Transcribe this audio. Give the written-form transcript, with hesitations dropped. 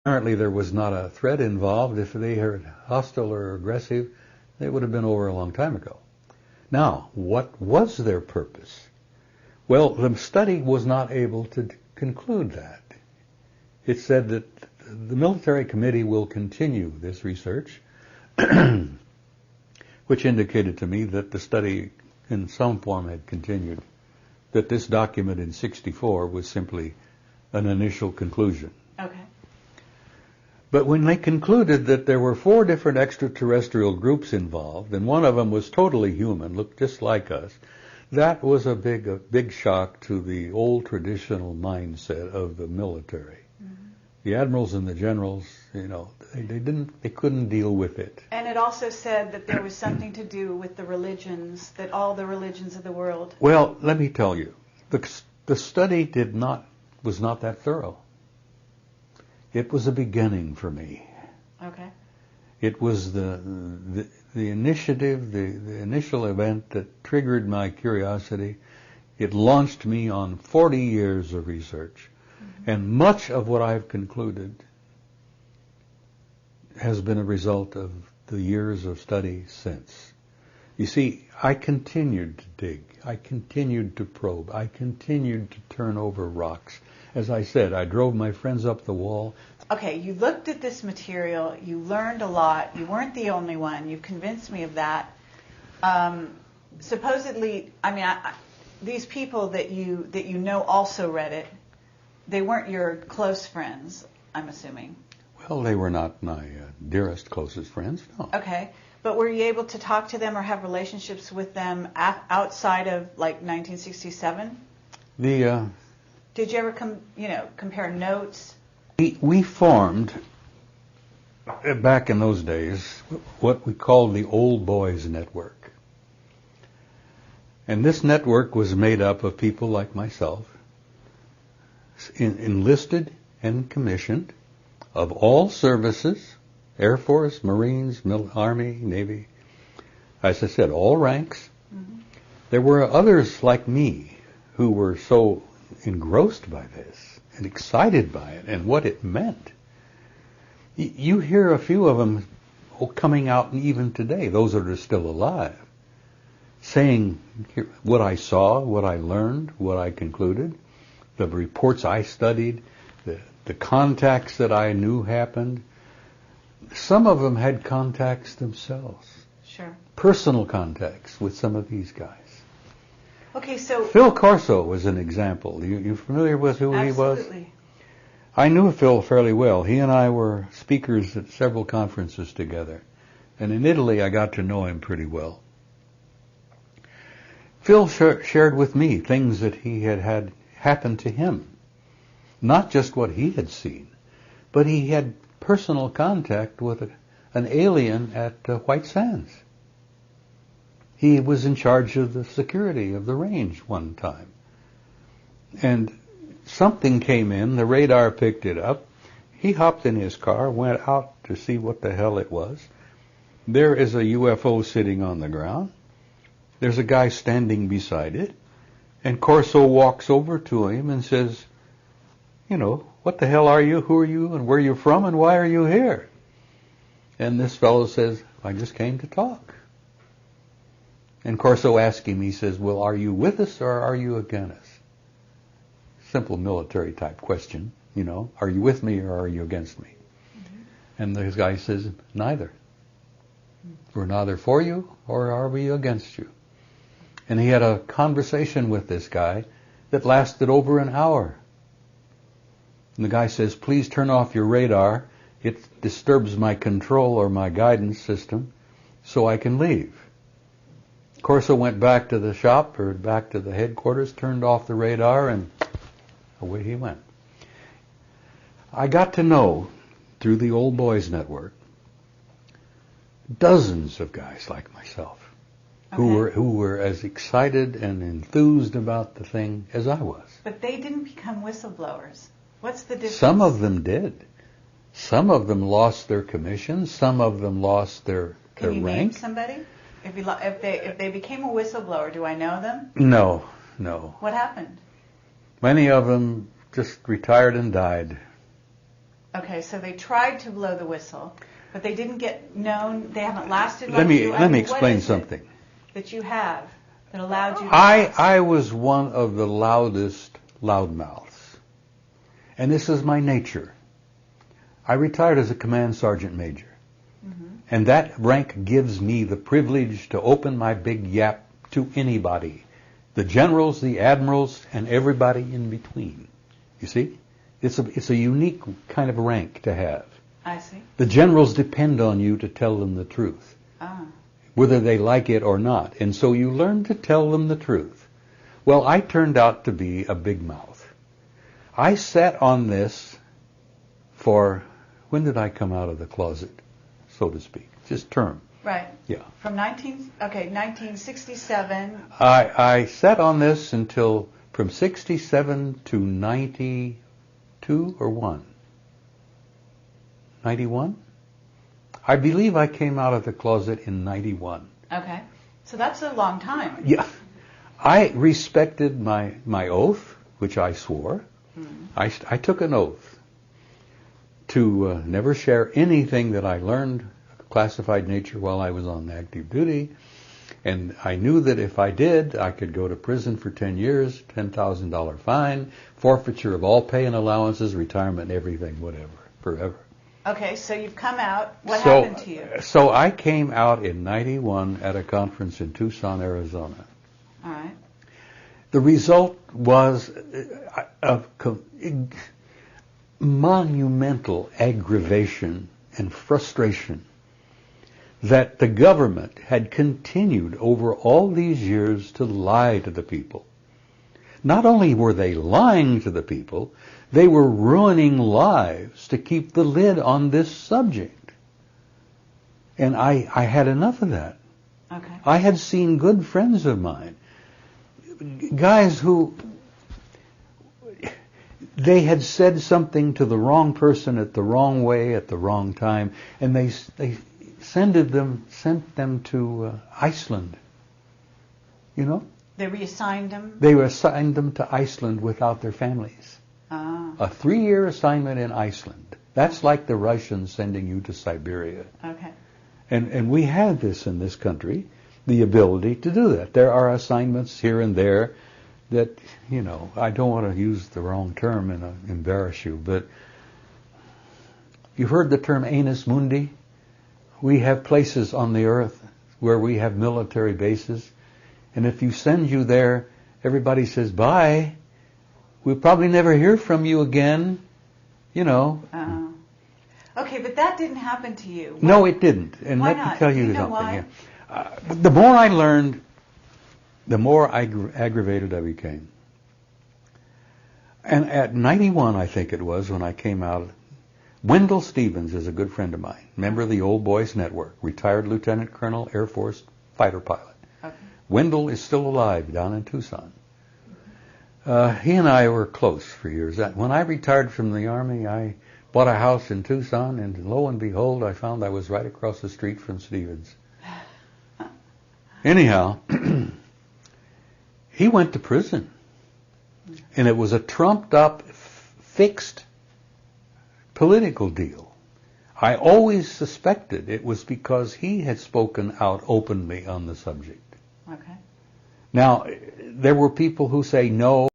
Apparently there was not a threat involved. If they were hostile or aggressive, they would have been over a long time ago. Now, what was their purpose? Well, the study was not able to conclude that. It said that the military committee will continue this research, which indicated to me that the study in some form had continued, that this document in '64 was simply an initial conclusion. Okay. But when they concluded that there were 4 different extraterrestrial groups involved, and one of them was totally human, looked just like us, that was a big shock to the old traditional mindset of the military. Mm-hmm. The admirals and the generals, they couldn't deal with it. And it also said that there was something to do with the religions, that all the religions of the world. Well, let me tell you, the study was not that thorough. It was a beginning for me. Okay. It was the initiative, the initial event that triggered my curiosity. It launched me on 40 years of research. Mm-hmm. And much of what I've concluded has been a result of the years of study since. You see, I continued to dig. I continued to probe. I continued to turn over rocks. As I said, I drove my friends up the wall. Okay, you looked at this material, you learned a lot, you weren't the only one, you convinced me of that. Supposedly, these people that you know also read it, they weren't your close friends, I'm assuming. Well, they were not my dearest, closest friends, no. Okay, but were you able to talk to them or have relationships with them outside of, 1967? Did you ever compare notes? We formed, back in those days, what we called the Old Boys Network. And this network was made up of people like myself, enlisted and commissioned, of all services, Air Force, Marines, Army, Navy, as I said, all ranks. Mm-hmm. There were others like me who were so engrossed by this and excited by it and what it meant. You hear a few of them coming out even today, those that are still alive, saying what I saw, what I learned, what I concluded, the reports I studied, the contacts that I knew happened. Some of them had contacts themselves. Sure. Personal contacts with some of these guys. Okay, so Phil Corso was an example. You familiar with who he was? Absolutely. I knew Phil fairly well. He and I were speakers at several conferences together. And in Italy, I got to know him pretty well. Phil shared with me things that he had happened to him. Not just what he had seen, but he had personal contact with an alien at White Sands. He was in charge of the security of the range one time. And something came in, the radar picked it up. He hopped in his car, went out to see what the hell it was. There is a UFO sitting on the ground. There's a guy standing beside it. And Corso walks over to him and says, what the hell are you, who are you, and where are you from, and why are you here? And this fellow says, I just came to talk. And Corso asked him, he says, well, are you with us or are you against us? Simple military type question, are you with me or are you against me? Mm-hmm. And the guy says, neither. We're neither for you or are we against you? And he had a conversation with this guy that lasted over an hour. And the guy says, please turn off your radar. It disturbs my control or my guidance system so I can leave. Corso went back to the shop or back to the headquarters, turned off the radar, and away he went. I got to know, through the Old Boys Network, dozens of guys like myself who were as excited and enthused about the thing as I was. But they didn't become whistleblowers. What's the difference? Some of them did. Some of them lost their commissions. Some of them lost their rank. Can you name somebody? If they became a whistleblower, do I know them? No. What happened? Many of them just retired and died. Okay, so they tried to blow the whistle, but they didn't get known. They haven't lasted. Let me explain something that you have that allowed you to I was one of the loudest loudmouths. And this is my nature. I retired as a command sergeant major. Mm-hmm. And that rank gives me the privilege to open my big yap to anybody. The generals, the admirals, and everybody in between. You see? It's a unique kind of rank to have. I see. The generals depend on you to tell them the truth. Whether they like it or not. And so you learn to tell them the truth. Well, I turned out to be a big mouth. I sat on this for, when did I come out of the closet, so to speak? Just term. Right. Yeah. From 1967. I sat on this until from 67 to 92 or 1. 91? I believe I came out of the closet in 91. Okay. So that's a long time. Yeah. I respected my oath, which I swore. Mm-hmm. I took an oath to never share anything that I learned of classified nature while I was on active duty. And I knew that if I did, I could go to prison for 10 years, $10,000 fine, forfeiture of all pay and allowances, retirement, everything, whatever, forever. Okay, so you've come out. What happened to you? So I came out in 91 at a conference in Tucson, Arizona. All right. The result was of monumental aggravation and frustration that the government had continued over all these years to lie to the people. Not only were they lying to the people, they were ruining lives to keep the lid on this subject. And I had enough of that. Okay. I had seen good friends of mine, guys who, they had said something to the wrong person at the wrong way at the wrong time, and they sent them to Iceland. You know? They reassigned them? They assigned them to Iceland without their families. A 3-year assignment in Iceland. That's like the Russians sending you to Siberia. Okay. And we have this in this country, the ability to do that. There are assignments here and there that, you know, I don't want to use the wrong term and embarrass you, but you've heard the term annus mundi? We have places on the earth where we have military bases, and if you send you there, everybody says, bye. We'll probably never hear from you again, you know. Okay, but that didn't happen to you. Why? No, it didn't. And why let not? me tell you, something. Why? Yeah. The more I learned, the more aggravated I became. And at 91, I think it was, when I came out, Wendell Stevens is a good friend of mine, member of the Old Boys Network, retired Lieutenant Colonel, Air Force fighter pilot. Okay. Wendell is still alive down in Tucson. He and I were close for years. When I retired from the Army, I bought a house in Tucson, and lo and behold, I found I was right across the street from Stevens. Anyhow, he went to prison. And it was a trumped-up, fixed political deal. I always suspected it was because he had spoken out openly on the subject. Okay. Now, there were people who say no.